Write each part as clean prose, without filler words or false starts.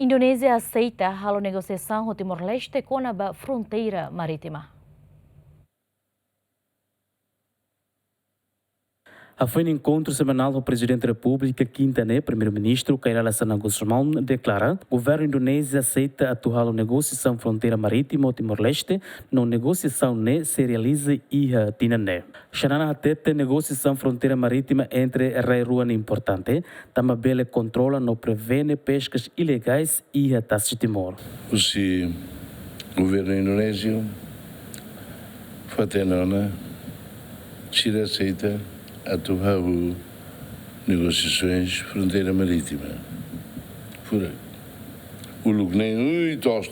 Indonésia aceita a negociação com Timor-Leste com a fronteira marítima. Foi no encontro semanal com o Presidente da República, Quintané, Primeiro-Ministro, Kairala Sanagosmão, declara que o governo indonésio aceita atuar a negociação fronteira marítima ao Timor-Leste, não negociação se realiza e tinané. Xanana atete negociação fronteira marítima entre Rairuan importante, também controla não prevene pescas ilegais e Tassi Timor. O governo indonésio fatenona tira aceita atuar negociações fronteira marítima. Fura. O Lugnei, tos.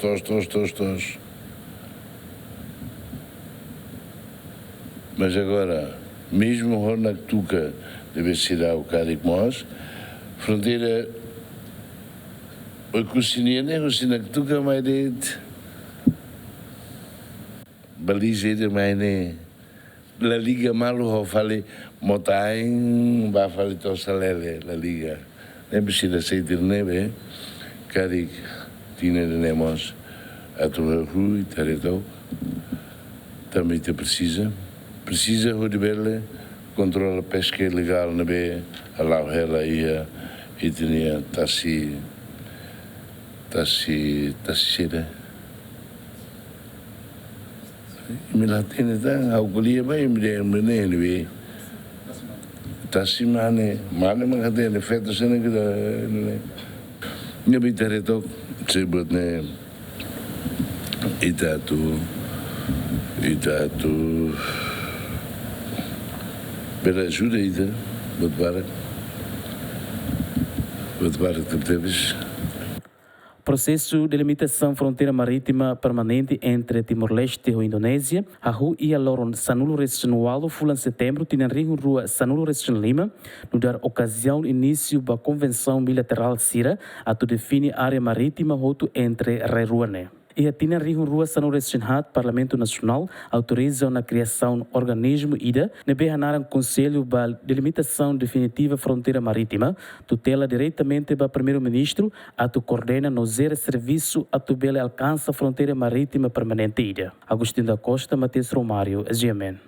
Mas agora, mesmo na Tuca deve ser o Caric Mós, fronteira a cozinha, né? Cozinha que Tuca mais de baliza de mais né. La Liga malu fale motain ba fale to salele la Liga. Nem precisa ser de neve, Caric tinha de nemos a tua rua e tareto. Também te precisa o de bela controla a pesca ilegal na be a lá ela ia e tinha tassi me latine da augulia bem me ne tassi mane magade feito sendo que ne bitareto sebut ne itatu pela ajuda ida buat que teves. Processo de limitação fronteira marítima permanente entre Timor-Leste e Indonésia, a rua e a Loron Sanulo Regional, fulan setembro, tinha rua Sanulo Regional Lima, no dar ocasião início da Convenção Bilateral CIRA, a tu define área marítima entre Rairuane. E a Tina Rua Sanulo Regional, Parlamento Nacional, autoriza a criação de organismo IDA, nebehanaram Conselho para Delimitação Definitiva Fronteira Marítima, tutela diretamente para Primeiro-Ministro, a tu coordena no zero serviço a tu bele alcança fronteira marítima permanente IDA. Agostinho da Costa, Matheus Romário, SGMN.